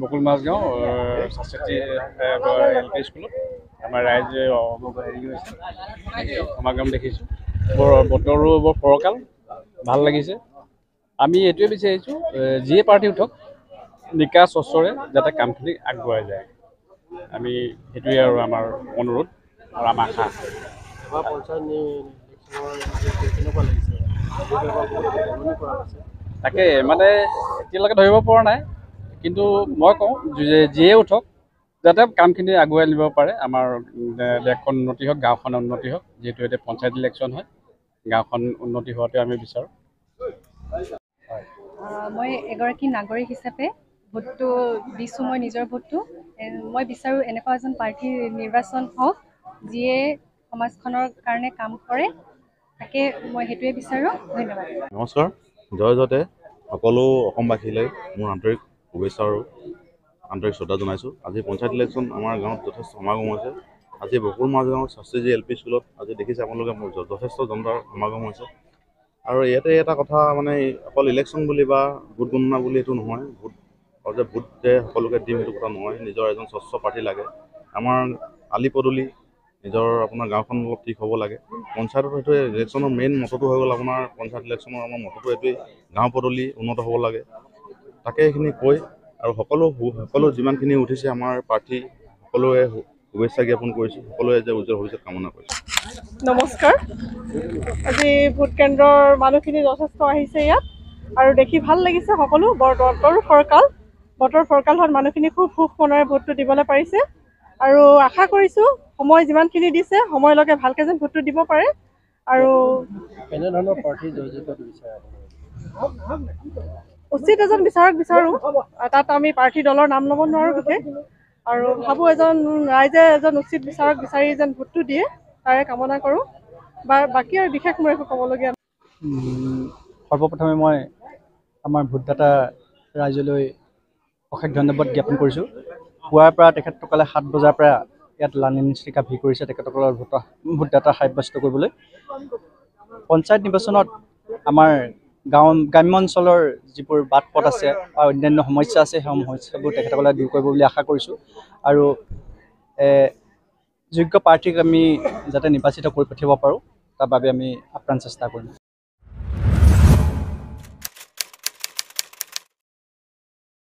বকুল মাজগাঁও সাংস্কৃতিক LP স্কুলত আমাৰ ৰাইজে হেৰি হৈছে সমাগম দেখিছোঁ। বতৰো বৰ ফৰকাল, ভাল লাগিছে। আমি এইটোৱে বিচাৰিছোঁ যিয়ে পাৰ্টি উঠক নিকা স্বচ্ছৰে যাতে কামখিনি আগবঢ়াই যায়, আমি সেইটোৱে আৰু আমাৰ অনুৰোধ আৰু আমাৰ আশা। তাকে মানে এতিয়ালৈকে ধৰিব পৰা নাই, কিন্তু মই কওঁ যে যিয়ে উঠক যাতে কামখিনি আগুৱাই নিব পাৰে। আমাৰ দেশখন উন্নতি হওক, গাঁওখন উন্নতি হওক। যিহেতু এতিয়া পঞ্চায়ত ইলেকশ্যন হয়, গাঁওখন উন্নতি হোৱাটো আমি বিচাৰোঁ। মই এগৰাকী নাগৰিক হিচাপে ভোটটো দিছোঁ। মই নিজৰ ভোটটো মই বিচাৰোঁ এনেকুৱা এজন প্ৰাৰ্থীৰ নিৰ্বাচন হওক যিয়ে সমাজখনৰ কাৰণে কাম কৰে, তাকে মই সেইটোৱে বিচাৰোঁ। ধন্যবাদ। নমস্কাৰ, জয়তে সকলো অসমবাসীলৈ মোৰ আন্তৰিক শুভেচ্ছা আৰু আন্তৰিক শ্ৰদ্ধা জনাইছোঁ। আজি পঞ্চায়ত ইলেকশ্যন আমাৰ গাঁৱত যথেষ্ট সমাগম হৈছে। আজি বকুল মাজগাঁৱৰ শাস্ত্ৰীজি LP স্কুলত আজি দেখিছে আপোনালোকে মোৰ যথেষ্ট জনতাৰ সমাগম হৈছে। আৰু ইয়াতে এটা কথা মানে অকল ইলেকশ্যন বুলি বা ভোট গণনা বুলি এইটো নহয়, ভোট যে সকলোকে দিম সেইটো কথা নহয়। নিজৰ এজন স্বচ্ছ প্ৰাৰ্থী লাগে। আমাৰ আলি পদূলি নিজৰ আপোনাৰ গাঁওখন অলপ ঠিক হ'ব লাগে। পঞ্চায়তত সেইটোৱে ইলেকশ্যনৰ মেইন মটটো হৈ গ'ল আপোনাৰ পঞ্চায়ত ইলেকশ্যনৰ আমাৰ মটটো এইটোৱেই, গাঁও পদূলি উন্নত হ'ব লাগে। তাকে এইখিনি কৈ আৰু সকলো যিমানখিনি উঠিছে আমাৰ প্ৰাৰ্থী সকলোৱে শুভেচ্ছা জ্ঞাপন কৰিছোঁ। সকলোৱে যে উজ্জ্বল ভৱিষ্যত কামনা কৰিছোঁ। নমস্কাৰ, আজি ভোট কেন্দ্ৰৰ মানুহখিনি যথেষ্ট আহিছে ইয়াত আৰু দেখি ভাল লাগিছে। সকলো বতৰ ফৰকাল হোৱাত মানুহখিনি খুব সুখ মনেৰে ভোটটো দিবলৈ পাৰিছে আৰু আশা কৰিছোঁ সময় যিমানখিনি দিছে সময়লৈকে ভালকৈ যেন ভোটটো দিব পাৰে। আৰু কেনেধৰণৰ প্ৰাৰ্থী জয়যুক্ত বিচাৰে? উচিত এজন বিচাৰোঁ। তাত আমি প্ৰাৰ্থী দলৰ নাম ল'ব নোৱাৰোঁ বিশেষ, আৰু ভাবোঁ ৰাইজে এজন উচিত বিচাৰক বিচাৰি যেন ভোটটো দিয়ে, তাৰে কামনা কৰোঁ। বাকী আৰু বিশেষ মোৰ একো ক'বলগীয়া নাই। সৰ্বপ্ৰথমে মই আমাৰ ভোটদাতা ৰাইজলৈ অশেষ ধন্যবাদ জ্ঞাপন কৰিছোঁ। পুৱাৰ পৰা তেখেতসকলে 7 বজাৰ পৰা ইয়াত লানি নিশ্চিকা ভিৰ কৰিছে তেখেতসকলৰ ভোটদাতা সাব্যস্ত কৰিবলৈ। পঞ্চায়ত নিৰ্বাচনত আমাৰ গ্ৰাম্য অঞ্চলৰ যিবোৰ বাট পথ আছে বা অন্যান্য সমস্যা আছে, সেই সমস্যাবোৰ তেখেতসকলে দূৰ কৰিব বুলি আশা কৰিছোঁ। আৰু যোগ্য প্ৰাৰ্থীক আমি যাতে নিৰ্বাচিত কৰি পঠিয়াব পাৰোঁ, তাৰ বাবে আমি আপ্ৰাণ চেষ্টা কৰিম।